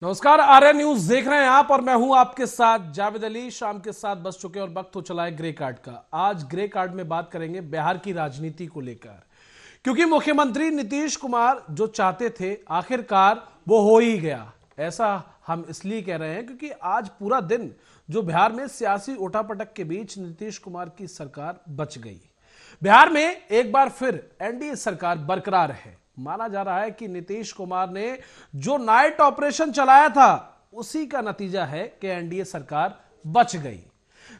नमस्कार, आर्य न्यूज देख रहे हैं आप और मैं हूं आपके साथ जावेद अली। शाम के 7 बज चुके और वक्त हो चला है ग्रे कार्ड का। आज ग्रे कार्ड में बात करेंगे बिहार की राजनीति को लेकर, क्योंकि मुख्यमंत्री नीतीश कुमार जो चाहते थे आखिरकार वो हो ही गया। ऐसा हम इसलिए कह रहे हैं क्योंकि आज पूरा दिन जो बिहार में सियासी उठापटक के बीच नीतीश कुमार की सरकार बच गई। बिहार में एक बार फिर एनडीए सरकार बरकरार है। माना जा रहा है कि नीतीश कुमार ने जो नाइट ऑपरेशन चलाया था उसी का नतीजा है कि एनडीए सरकार बच गई।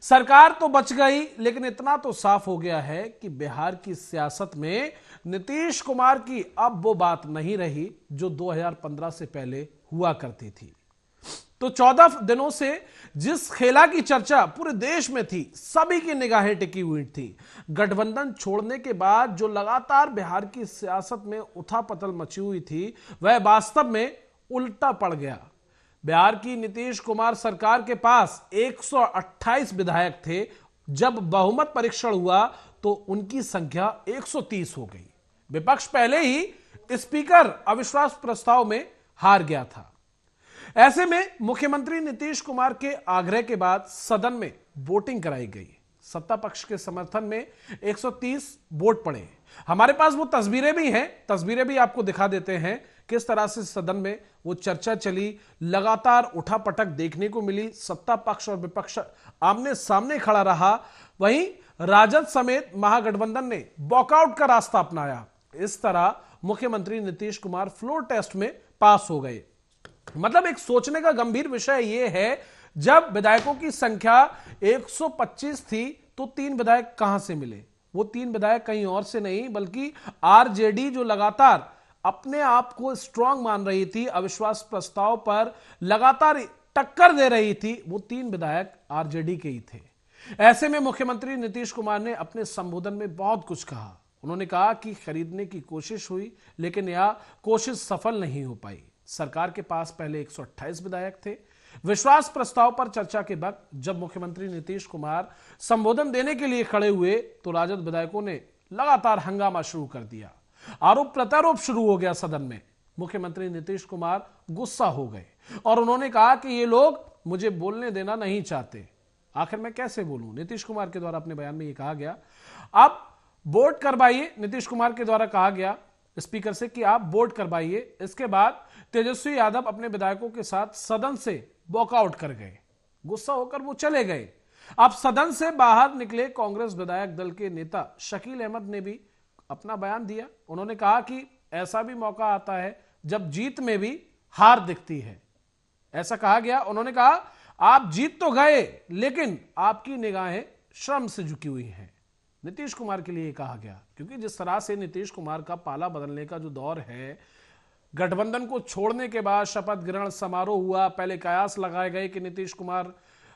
सरकार तो बच गई, लेकिन इतना तो साफ हो गया है कि बिहार की सियासत में नीतीश कुमार की अब वो बात नहीं रही जो 2015 से पहले हुआ करती थी। तो 14 दिनों से जिस खेला की चर्चा पूरे देश में थी, सभी की निगाहें टिकी हुई थी। गठबंधन छोड़ने के बाद जो लगातार बिहार की सियासत में उथापतल मची हुई थी, वह वास्तव में उल्टा पड़ गया। बिहार की नीतीश कुमार सरकार के पास 128 विधायक थे। जब बहुमत परीक्षण हुआ तो उनकी संख्या 130 हो गई। विपक्ष पहले ही स्पीकर अविश्वास प्रस्ताव में हार गया था। ऐसे में मुख्यमंत्री नीतीश कुमार के आग्रह के बाद सदन में वोटिंग कराई गई। सत्ता पक्ष के समर्थन में 130 वोट पड़े। हमारे पास वो तस्वीरें भी हैं, तस्वीरें भी आपको दिखा देते हैं किस तरह से सदन में वो चर्चा चली। लगातार उठापटक देखने को मिली, सत्ता पक्ष और विपक्ष आमने सामने खड़ा रहा। वहीं राजद समेत महागठबंधन ने वॉकआउट का रास्ता अपनाया। इस तरह मुख्यमंत्री नीतीश कुमार फ्लोर टेस्ट में पास हो गए। मतलब एक सोचने का गंभीर विषय यह है, जब विधायकों की संख्या 125 थी तो 3 विधायक कहां से मिले? वो 3 विधायक कहीं और से नहीं बल्कि आरजेडी, जो लगातार अपने आप को स्ट्रांग मान रही थी, अविश्वास प्रस्ताव पर लगातार टक्कर दे रही थी, वो 3 विधायक आरजेडी के ही थे। ऐसे में मुख्यमंत्री नीतीश कुमार ने अपने संबोधन में बहुत कुछ कहा। उन्होंने कहा कि खरीदने की कोशिश हुई, लेकिन यह कोशिश सफल नहीं हो पाई। सरकार के पास पहले 128 विधायक थे। विश्वास प्रस्ताव पर चर्चा के वक्त जब मुख्यमंत्री नीतीश कुमार संबोधन देने के लिए खड़े हुए तो राजद विधायकों ने लगातार हंगामा शुरू कर दिया। आरोप प्रत्यारोप शुरू हो गया सदन में। मुख्यमंत्री नीतीश कुमार गुस्सा हो गए और उन्होंने कहा कि ये लोग मुझे बोलने देना नहीं चाहते। आखिर मैं कैसे बोलूं? नीतीश कुमार के द्वारा अपने बयान में यह कहा गया। आप वोट करवाइए, नीतीश कुमार के द्वारा कहा गया स्पीकर से कि आप वोट करवाइए। इसके बाद तेजस्वी यादव अपने विधायकों के साथ सदन से वॉकआउट कर गए। गुस्सा होकर वो चले गए। अब सदन से बाहर निकले कांग्रेस विधायक दल के नेता शकील अहमद ने भी अपना बयान दिया। उन्होंने कहा कि ऐसा भी मौका आता है जब जीत में भी हार दिखती है। ऐसा कहा गया। उन्होंने कहा आप जीत तो गए, लेकिन आपकी निगाहें श्रम से झुकी हुई हैं। नीतीश कुमार के लिए कहा गया, क्योंकि जिस तरह से नीतीश कुमार का पाला बदलने का जो दौर है, गठबंधन को छोड़ने के बाद शपथ ग्रहण समारोह हुआ, पहले कयास लगाए गए कि नीतीश कुमार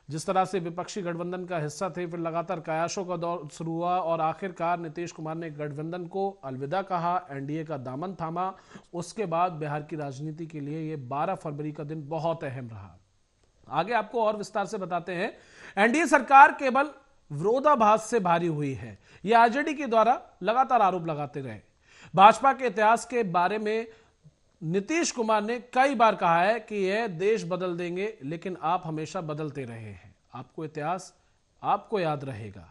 जिस तरह से विपक्षी गठबंधन का हिस्सा थे, फिर लगातार कयासों का दौर शुरू हुआ और आखिरकार नीतीश कुमार ने गठबंधन को अलविदा कहा, एनडीए का दामन थामा। उसके बाद बिहार की राजनीति के लिए यह 12 फरवरी का दिन बहुत अहम रहा। आगे आपको और विस्तार से बताते हैं। एनडीए सरकार केवल विरोधाभास से भारी हुई है, यह आरजेडी के द्वारा लगातार आरोप लगाते रहे। भाजपा के इतिहास के बारे में नीतीश कुमार ने कई बार कहा है कि यह देश बदल देंगे, लेकिन आप हमेशा बदलते रहे हैं। आपको इतिहास आपको याद रहेगा।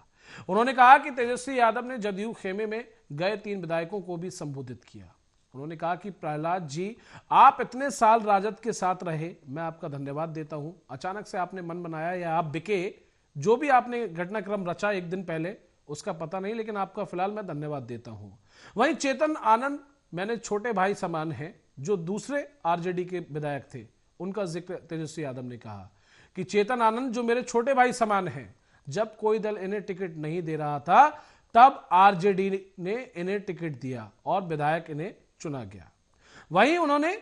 उन्होंने कहा कि तेजस्वी यादव ने जदयू खेमे में गए 3 विधायकों को भी संबोधित किया। उन्होंने कहा कि प्रहलाद जी, आप इतने साल राजद के साथ रहे, मैं आपका धन्यवाद देता हूं। अचानक से आपने मन बनाया या आप बिके, जो भी आपने घटनाक्रम रचा एक दिन पहले, उसका पता नहीं, लेकिन आपका फिलहाल मैं धन्यवाद देता हूं। वहीं चेतन आनंद मैंने छोटे भाई समान हैं, जो दूसरे आरजेडी के विधायक थे, उनका जिक्र तेजस्वी यादव ने कहा कि चेतन आनंद जो मेरे छोटे भाई समान हैं, जब कोई दल इन्हें टिकट नहीं दे रहा था तब आरजेडी ने इन्हें टिकट दिया और विधायक इन्हें चुना गया। वहीं उन्होंने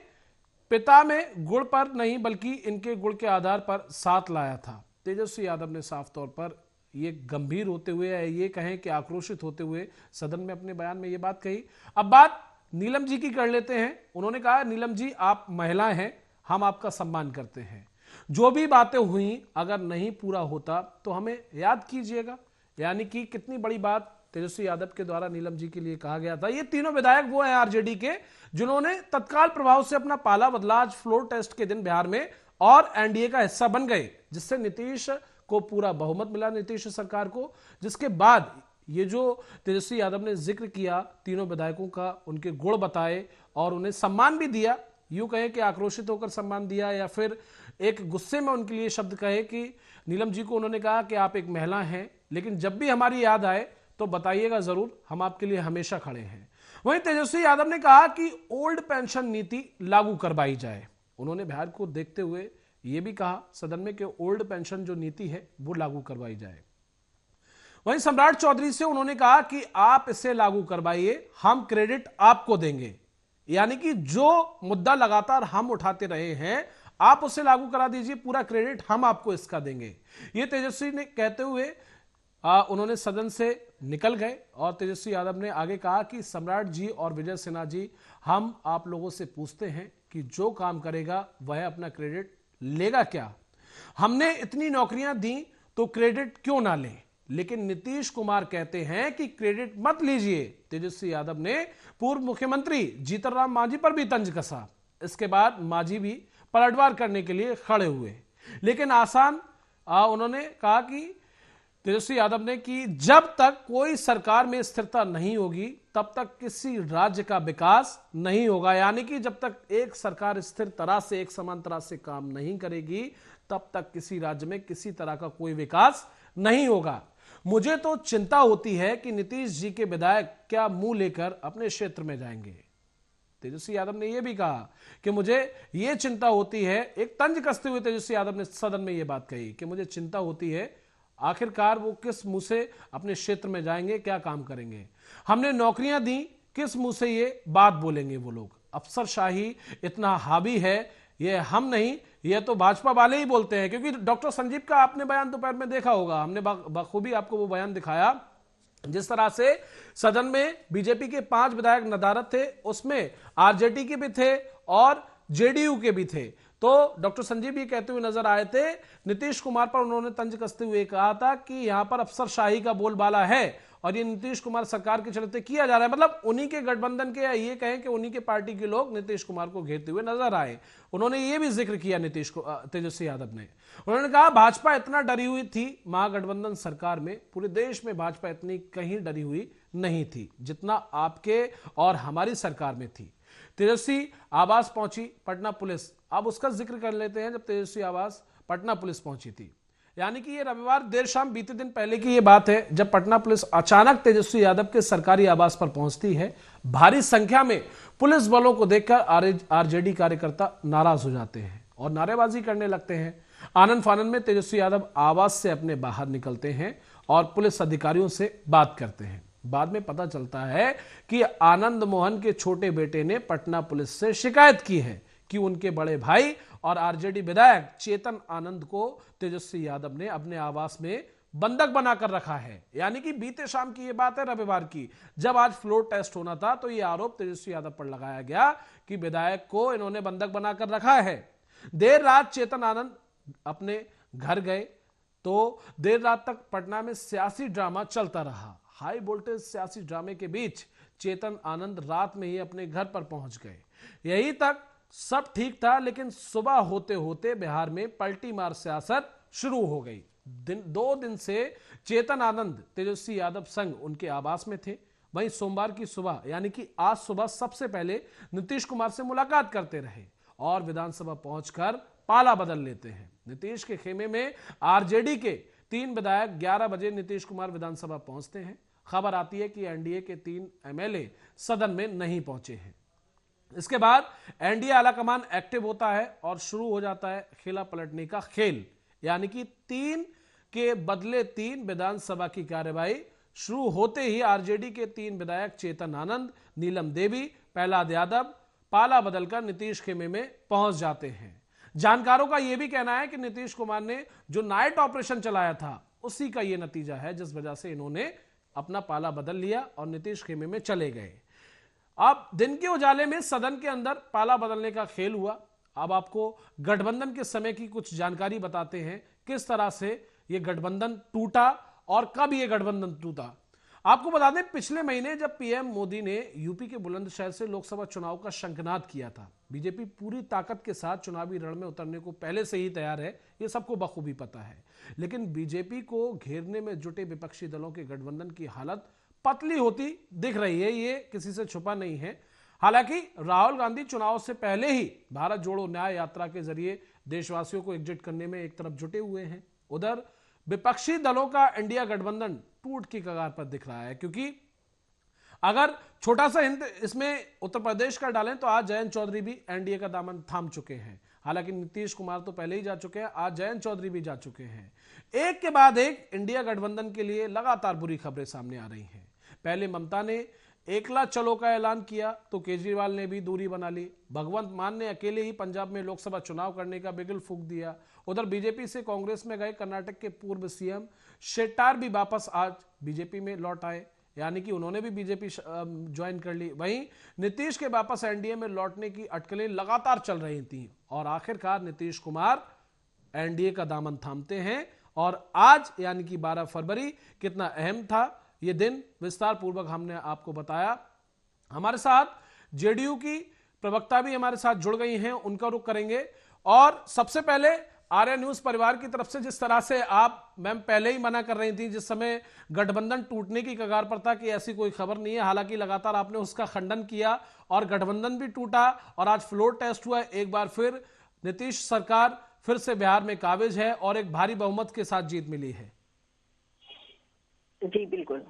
पिता में गुण पर नहीं बल्कि इनके गुण के आधार पर साथ लाया था। तेजस्वी यादव ने साफ तौर पर ये गंभीर होते हुए, ये कहें कि आक्रोशित होते हुए सदन में अपने बयान में ये बात कही। अब बात नीलम जी की कर लेते हैं। उन्होंने कहा नीलम जी, आप महिला हैं, हम आपका सम्मान करते हैं। जो भी बातें हुई अगर नहीं पूरा होता तो हमें याद कीजिएगा। यानी कि कितनी बड़ी बात तेजस्वी यादव के द्वारा नीलम जी के लिए कहा गया था। ये तीनों विधायक वो हैं आरजेडी के जिन्होंने तत्काल प्रभाव से अपना पाला बदला आज फ्लोर टेस्ट के दिन बिहार में और एनडीए का हिस्सा बन गए, जिससे नीतीश को पूरा बहुमत मिला, नीतीश सरकार को। जिसके बाद ये जो तेजस्वी यादव ने जिक्र किया तीनों विधायकों का, उनके गुण बताए और उन्हें सम्मान भी दिया, यूं कहें कि आक्रोशित होकर सम्मान दिया या फिर एक गुस्से में उनके लिए शब्द कहे कि नीलम जी को उन्होंने कहा कि आप एक महिला हैं, लेकिन जब भी हमारी याद आए तो बताइएगा जरूर, हम आपके लिए हमेशा खड़े हैं। वहीं तेजस्वी यादव ने कहा कि ओल्ड पेंशन नीति लागू करवाई जाए। उन्होंने बिहार को देखते हुए यह भी कहा सदन में कि ओल्ड पेंशन जो नीति है वो लागू करवाई जाए। वहीं सम्राट चौधरी से उन्होंने कहा कि आप इसे लागू करवाइए, हम क्रेडिट आपको देंगे। यानी कि जो मुद्दा लगातार हम उठाते रहे हैं आप उसे लागू करा दीजिए, पूरा क्रेडिट हम आपको इसका देंगे। ये तेजस्वी ने कहते हुए उन्होंने सदन से निकल गए और तेजस्वी यादव ने आगे कहा कि सम्राट जी और विजय सिन्हा जी, हम आप लोगों से पूछते हैं कि जो काम करेगा वह अपना क्रेडिट लेगा क्या? हमने इतनी नौकरियां दी तो क्रेडिट क्यों ना लें? लेकिन नीतीश कुमार कहते हैं कि क्रेडिट मत लीजिए। तेजस्वी यादव ने पूर्व मुख्यमंत्री जीतन राम मांझी पर भी तंज कसा। इसके बाद मांझी भी पलटवार करने के लिए खड़े हुए, लेकिन उन्होंने कहा कि तेजस्वी यादव ने कि जब तक कोई सरकार में स्थिरता नहीं होगी तब तक किसी राज्य का विकास नहीं होगा। यानी कि जब तक एक सरकार स्थिर तरह से, एक समान तरह से काम नहीं करेगी तब तक किसी राज्य में किसी तरह का कोई विकास नहीं होगा। मुझे तो चिंता होती है कि नीतीश जी के विधायक क्या मुंह लेकर अपने क्षेत्र में जाएंगे। तेजस्वी यादव ने यह भी कहा कि मुझे यह चिंता होती है, एक तंज कसते हुए तेजस्वी यादव ने सदन में यह बात कही कि मुझे चिंता होती है आखिरकार वो किस मुंह से अपने क्षेत्र में जाएंगे, क्या काम करेंगे। हमने नौकरियां दी, किस मुंह से ये बात बोलेंगे वो लोग। अफसरशाही इतना हावी है, ये हम नहीं, ये तो भाजपा वाले ही बोलते हैं। क्योंकि डॉक्टर संजीव का आपने बयान दोपहर में देखा होगा, हमने बखूबी आपको वो बयान दिखाया जिस तरह से सदन में बीजेपी के 5 विधायक नदारत थे, उसमें आरजेडी के भी थे और जेडीयू के भी थे। तो डॉक्टर संजीव ये कहते हुए नजर आए थे, नीतीश कुमार पर उन्होंने तंज कसते हुए कहा था कि यहां पर अफसरशाही का बोलबाला है और ये नीतीश कुमार सरकार के चलते किया जा रहा है। मतलब उन्हीं के गठबंधन के, या ये कहें कि उन्हीं के पार्टी के लोग नीतीश कुमार को घेरते हुए नजर आए। उन्होंने ये भी जिक्र किया तेजस्वी यादव ने। उन्होंने कहा भाजपा इतना डरी हुई थी महागठबंधन सरकार में, पूरे देश में भाजपा इतनी कहीं डरी हुई नहीं थी जितना आपके और हमारी सरकार में थी। तेजस्वी आवास पहुंची पटना पुलिस, अब उसका जिक्र कर लेते हैं। जब तेजस्वी आवास पटना पुलिस पहुंची थी, यानी कि ये रविवार देर शाम बीते दिन पहले की ये बात है, जब पटना पुलिस अचानक तेजस्वी यादव के सरकारी आवास पर पहुंचती है। भारी संख्या में पुलिस बलों को देखकर आरजेडी कार्यकर्ता नाराज हो जाते हैं और नारेबाजी करने लगते हैं। आनंद फानन में तेजस्वी यादव आवास से अपने बाहर निकलते हैं और पुलिस अधिकारियों से बात करते हैं। बाद में पता चलता है कि आनंद मोहन के छोटे बेटे ने पटना पुलिस से शिकायत की है कि उनके बड़े भाई और आरजेडी विधायक चेतन आनंद को तेजस्वी यादव ने अपने आवास में बंधक बनाकर रखा है। यानी कि बीते शाम की यह बात है, रविवार की, जब आज फ्लोर टेस्ट होना था तो यह आरोप तेजस्वी यादव पर लगाया गया कि विधायक को इन्होंने बंधक बनाकर रखा है। देर रात चेतन आनंद अपने घर गए तो देर रात तक पटना में सियासी ड्रामा चलता रहा। हाई वोल्टेज सियासी ड्रामे के बीच चेतन आनंद रात में ही अपने घर पर पहुंच गए। यही तक सब ठीक था, लेकिन सुबह होते होते बिहार में पलटी मार सियासत शुरू हो गई। 2 दिन से चेतन आनंद तेजस्वी यादव संग उनके आवास में थे। वहीं सोमवार की सुबह यानी कि आज सुबह सबसे पहले नीतीश कुमार से मुलाकात करते रहे और विधानसभा पहुंचकर पाला बदल लेते हैं। नीतीश के खेमे में आरजेडी के 3 विधायक 11 बजे नीतीश कुमार विधानसभा पहुंचते हैं। खबर आती है कि एनडीए के 3 एमएलए सदन में नहीं पहुंचे हैं। इसके बाद एनडीए आलाकमान एक्टिव होता है और शुरू हो जाता है खेला पलटने का खेल। यानी कि 3 के बदले 3 विधानसभा की कार्यवाही शुरू होते ही आरजेडी के 3 विधायक चेतन आनंद, नीलम देवी, प्रहलाद यादव पाला बदलकर नीतीश खेमे में पहुंच जाते हैं। जानकारों का यह भी कहना है कि नीतीश कुमार ने जो नाइट ऑपरेशन चलाया था उसी का यह नतीजा है, जिस वजह से इन्होंने अपना पाला बदल लिया और नीतीश खेमे में चले गए। अब दिन के उजाले में सदन के अंदर पाला बदलने का खेल हुआ। अब आपको गठबंधन के समय की कुछ जानकारी बताते हैं, किस तरह से यह गठबंधन टूटा और कब यह गठबंधन टूटा। आपको बता दें, पिछले महीने जब पीएम मोदी ने यूपी के बुलंदशहर से लोकसभा चुनाव का शंखनाद किया था, बीजेपी पूरी ताकत के साथ चुनावी रण में उतरने को पहले से ही तैयार है, ये सबको बखूबी पता है। लेकिन बीजेपी को घेरने में जुटे विपक्षी दलों के गठबंधन की हालत पतली होती दिख रही है, ये किसी से छुपा नहीं है। हालांकि राहुल गांधी चुनाव से पहले ही भारत जोड़ो न्याय यात्रा के जरिए देशवासियों को एकजुट करने में एक तरफ जुटे हुए हैं, उधर विपक्षी दलों का इंडिया गठबंधन टूट की कगार पर दिख रहा है। क्योंकि अगर छोटा सा हिंट इसमें उत्तर प्रदेश का डालें तो आज जयंत चौधरी भी एनडीए का दामन थाम चुके हैं। हालांकि नीतीश कुमार तो पहले ही जा चुके हैं, आज जयंत चौधरी भी जा चुके हैं। एक के बाद एक इंडिया गठबंधन के लिए लगातार बुरी खबरें सामने आ रही हैं। पहले ममता ने एकला चलो का ऐलान किया तो केजरीवाल ने भी दूरी बना ली। भगवंत मान ने अकेले ही पंजाब में लोकसभा चुनाव करने का बिगुल फूंक दिया। उधर बीजेपी से कांग्रेस में गए कर्नाटक के पूर्व सीएम शेट्टार भी वापस आज बीजेपी में लौट आए, यानी कि उन्होंने भी बीजेपी ज्वाइन कर ली। वहीं नीतीश के वापस एनडीए में लौटने की अटकलें लगातार चल रही थी और आखिरकार नीतीश कुमार एनडीए का दामन थामते हैं। और आज यानी कि 12 फरवरी कितना अहम था ये दिन, विस्तार पूर्वक हमने आपको बताया। हमारे साथ जेडीयू की प्रवक्ता भी हमारे साथ जुड़ गई हैं, उनका रुख करेंगे। और सबसे पहले आर्या न्यूज परिवार की तरफ से जिस तरह से आप मैम पहले ही मना कर रही थी, जिस समय गठबंधन टूटने की कगार पर था, कि ऐसी कोई खबर नहीं है, हालांकि लगातार आपने उसका खंडन किया और गठबंधन भी टूटा और आज फ्लोर टेस्ट हुआ। एक बार फिर नीतीश सरकार फिर से बिहार में काबिज है और एक भारी बहुमत के साथ जीत मिली है। जी बिल्कुल।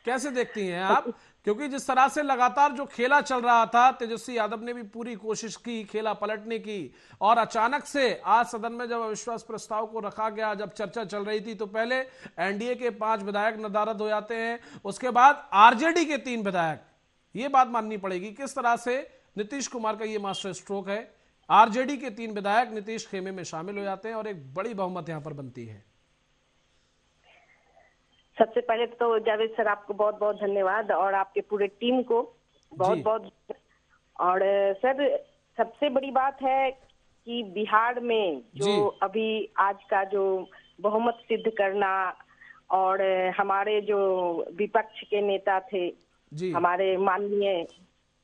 कैसे देखती हैं आप, क्योंकि जिस तरह से लगातार जो खेला चल रहा था, तेजस्वी यादव ने भी पूरी कोशिश की खेला पलटने की, और अचानक से आज सदन में जब अविश्वास प्रस्ताव को रखा गया, जब चर्चा चल रही थी, तो पहले एनडीए के 5 विधायक नदारद हो जाते हैं, उसके बाद आरजेडी के 3 विधायक। ये बात माननी पड़ेगी किस तरह से नीतीश कुमार का ये मास्टर स्ट्रोक है। आरजेडी के 3 विधायक नीतीश खेमे में शामिल हो जाते हैं और एक बड़ी बहुमत यहां पर बनती है। सबसे पहले तो जावेद सर आपको बहुत बहुत धन्यवाद और आपके पूरे टीम को बहुत बहुत। और सर सबसे बड़ी बात है कि बिहार में जो अभी आज का जो बहुमत सिद्ध करना, और हमारे जो विपक्ष के नेता थे हमारे माननीय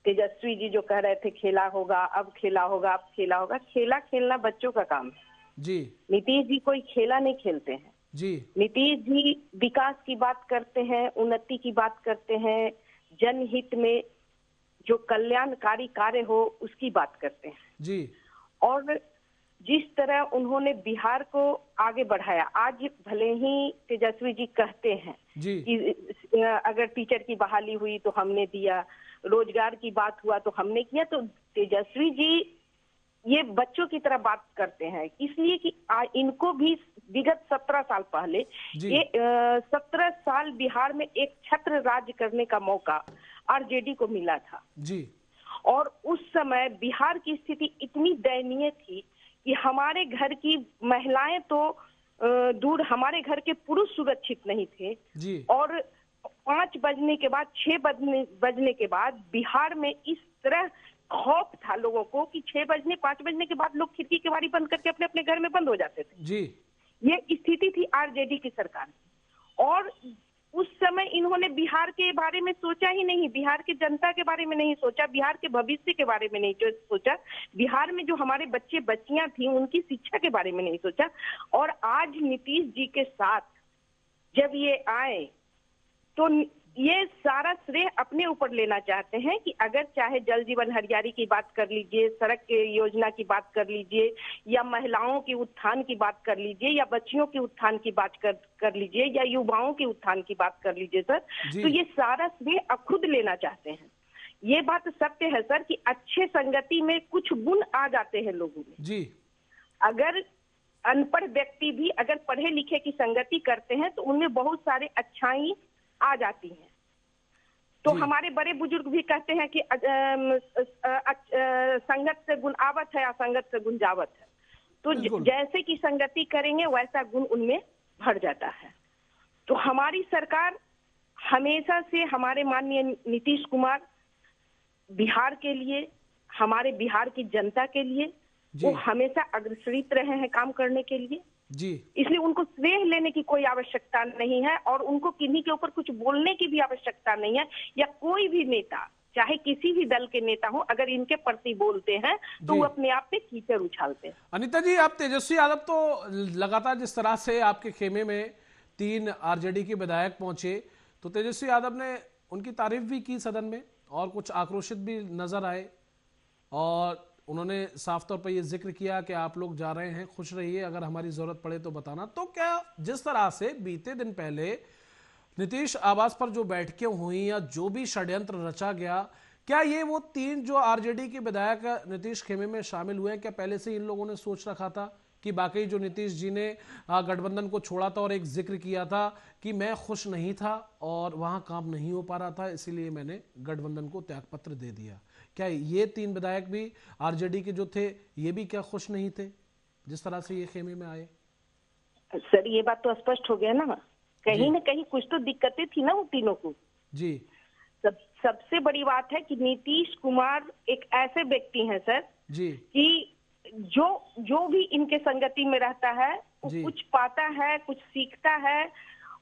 तेजस्वी जी जो कह रहे थे खेला होगा, अब खेला होगा, अब खेला होगा। खेला खेलना बच्चों का काम है जी। नीतीश जी कोई खेला नहीं खेलते हैं जी। नीतीश जी विकास की बात करते हैं, उन्नति की बात करते हैं, जनहित में जो कल्याणकारी कार्य हो उसकी बात करते हैं जी। और जिस तरह उन्होंने बिहार को आगे बढ़ाया, आज भले ही तेजस्वी जी कहते हैं जी कि अगर टीचर की बहाली हुई तो हमने दिया, रोजगार की बात हुआ तो हमने किया, तो तेजस्वी जी ये बच्चों की तरह बात करते हैं, इसलिए कि इनको भी विगत 17 साल पहले ये 17 साल बिहार में एक छत्र राज्य करने का मौका आरजेडी को मिला था जी। और उस समय बिहार की स्थिति इतनी दयनीय थी कि हमारे घर की महिलाएं तो दूर, हमारे घर के पुरुष सुरक्षित नहीं थे जी। और 5 बजने के बाद, 6 बजने के बाद बिहार में इस तरह खौफ था लोगों को कि 6 बजने 5 बजने के बाद लोग खिड़की के बारी बंद करके अपने अपने घर में बंद हो जाते थे जी। ये स्थिति थी आरजेडी की सरकार की। और उस समय इन्होंने बिहार के बारे में सोचा ही नहीं, बिहार की जनता के बारे में नहीं सोचा, बिहार के भविष्य के बारे में नहीं सोचा, बिहार में जो हमारे बच्चे बच्चियां थी उनकी शिक्षा के बारे में नहीं सोचा। और आज नीतीश जी के साथ जब ये आए तो ये सारा श्रेय अपने ऊपर लेना चाहते हैं कि अगर चाहे जल जीवन हरियाली की बात कर लीजिए, सड़क के योजना की बात कर लीजिए, या महिलाओं के उत्थान की बात कर लीजिए, या बच्चियों के उत्थान की बात कर लीजिए, या युवाओं के उत्थान की बात कर लीजिए सर, तो ये सारा श्रेय अब खुद लेना चाहते हैं। ये बात सत्य है सर कि अच्छे संगति में कुछ गुण आ जाते हैं लोगों में जी। अगर अनपढ़ व्यक्ति भी अगर पढ़े लिखे की संगति करते हैं तो उनमें बहुत सारे अच्छाई आ जाती हैं। तो हमारे बड़े बुजुर्ग भी कहते हैं कि संगत से गुण आवत है, असंगत से गुण जावत है। तो जैसे कि संगति करेंगे वैसा गुण उनमें भर जाता है। तो हमारी सरकार हमेशा से, हमारे माननीय नीतीश कुमार बिहार के लिए, हमारे बिहार की जनता के लिए वो हमेशा अग्रसरित रहे हैं काम करने के लिए जी, इसलिए उनको श्रेय लेने की कोई आवश्यकता नहीं है और उनको किन्हीं के ऊपर कुछ बोलने की भी आवश्यकता नहीं है। या कोई भी नेता, चाहे किसी भी दल के नेता हो, अगर इनके प्रति बोलते हैं तो वो अपने आप पे कीचड़ उछालते हैं। अनीता जी, आप तेजस्वी यादव तो लगातार जिस तरह से आपके खेमे में 3 आरजेडी के विधायक पहुंचे, तो तेजस्वी यादव ने उनकी तारीफ भी की सदन में और कुछ आक्रोशित भी नजर आए और उन्होंने साफ तौर पर यह जिक्र किया कि आप लोग जा रहे हैं, खुश रहिए, अगर हमारी जरूरत पड़े तो बताना। तो क्या जिस तरह से बीते दिन पहले नीतीश आवास पर जो बैठकें हुई या जो भी षड्यंत्र रचा गया, क्या ये वो 3 जो आरजेडी के विधायक नीतीश खेमे में शामिल हुए हैं, क्या पहले से इन लोगों ने सोच रखा था कि बाकी जो नीतीश जी ने गठबंधन को छोड़ा था और एक जिक्र किया था कि मैं खुश नहीं था और वहां काम नहीं हो पा रहा था, इसीलिए मैंने गठबंधन को त्यागपत्र दे दिया? क्या ये 3 विधायक भी आरजेडी के जो थे, ये भी क्या खुश नहीं थे जिस तरह से ये खेमे में आए? सर, ये बात तो स्पष्ट हो गया ना, कहीं ना कहीं कुछ तो दिक्कतें थी ना उन तीनों को। जी, सबसे बड़ी बात है कि नीतीश कुमार एक ऐसे व्यक्ति हैं सर जी, कि जो भी इनके संगति में रहता है वो कुछ पाता है, कुछ सीखता है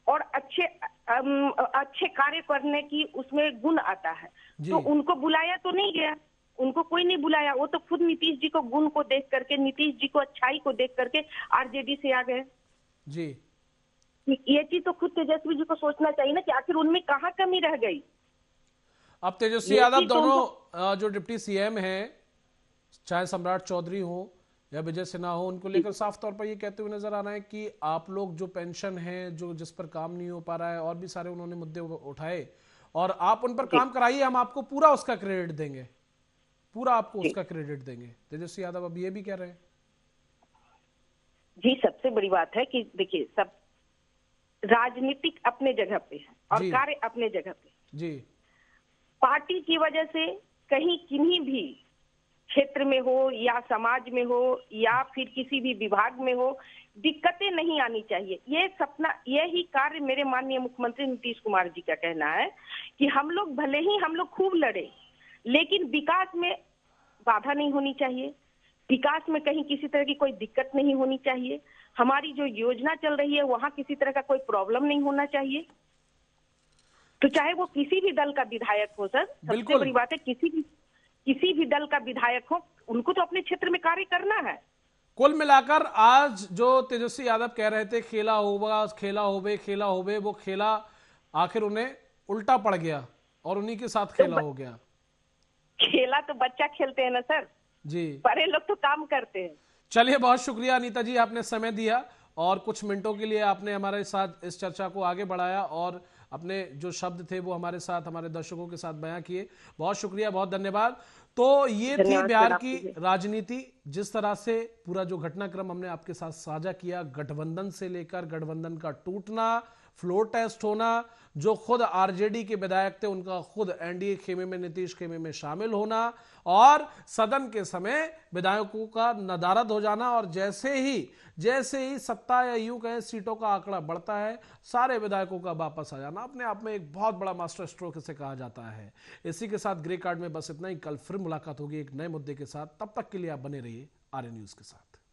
और अच्छे कार्य करने की उसमें गुण आता है। तो उनको बुलाया तो नहीं गया, उनको कोई नहीं बुलाया, वो तो खुद नीतीश जी को गुण को देख करके, नीतीश जी को अच्छाई को देख करके आरजेडी से आ गए। जी, ये चीज तो खुद तेजस्वी जी को सोचना चाहिए ना कि आखिर उनमें कहाँ कमी रह गई। अब तेजस्वी यादव दोनों जो डिप्टी सीएम हैं, चाहे सम्राट चौधरी हो या विजय सिन्हा हो, उनको लेकर साफ तौर पर ये कहते हुए नजर आ रहे हैं कि आप लोग जो पेंशन है, जो जिस पर काम नहीं हो पा रहा है, और भी सारे उन्होंने मुद्दे उठाए और आप उन पर काम कराइए, हम आपको पूरा उसका क्रेडिट देंगे, पूरा आपको उसका क्रेडिट देंगे। तेजस्वी यादव अब ये भी कह रहे हैं। जी, सबसे बड़ी बात है कि देखिए, सब राजनीतिक अपने जगह पे है और कार्य अपने जगह पे। जी, पार्टी की वजह से कहीं किन्हीं भी क्षेत्र में हो या समाज में हो या फिर किसी भी विभाग में हो, दिक्कतें नहीं आनी चाहिए। ये सपना, यही कार्य मेरे माननीय मुख्यमंत्री नीतीश कुमार जी का कहना है कि हम लोग भले ही हम लोग खूब लड़े, लेकिन विकास में बाधा नहीं होनी चाहिए, विकास में कहीं किसी तरह की कोई दिक्कत नहीं होनी चाहिए, हमारी जो योजना चल रही है वहां किसी तरह का कोई प्रॉब्लम नहीं होना चाहिए। तो चाहे वो किसी भी दल का विधायक हो सर, सबसे बड़ी बात है किसी भी दल का विधायक हो, उनको तो अपने क्षेत्र में कार्य करना है। कुल मिलाकर आज जो तेजस्वी यादव कह रहे थे खेला होगा, खेला होवे, वो खेला आखिर उन्हें उल्टा पड़ गया और उन्हीं के साथ खेला हो गया। खेला तो बच्चा खेलते हैं ना सर जी, बड़े लोग तो काम करते हैं। चलिए, बहुत शुक्रिया अनीता जी, आपने समय दिया और कुछ मिनटों के लिए आपने हमारे साथ इस चर्चा को आगे बढ़ाया और अपने जो शब्द थे वो हमारे साथ, हमारे दर्शकों के साथ बयां किए। बहुत शुक्रिया, बहुत धन्यवाद। तो ये थी बिहार की राजनीति, जिस तरह से पूरा जो घटनाक्रम हमने आपके साथ साझा किया, गठबंधन से लेकर गठबंधन का टूटना, फ्लोर टेस्ट होना, जो खुद आरजेडी के विधायक थे उनका खुद एनडीए खेमे में, नीतीश खेमे में शामिल होना और सदन के समय विधायकों का नदारद हो जाना, और जैसे ही सत्ता या यूं कहें सीटों का आंकड़ा बढ़ता है, सारे विधायकों का वापस आ जाना अपने आप में एक बहुत बड़ा मास्टर स्ट्रोक इसे कहा जाता है। इसी के साथ ग्रे कार्ड में बस इतना ही। कल फिर मुलाकात होगी एक नए मुद्दे के साथ, तब तक के लिए आप बने रहिए आर्य न्यूज के साथ।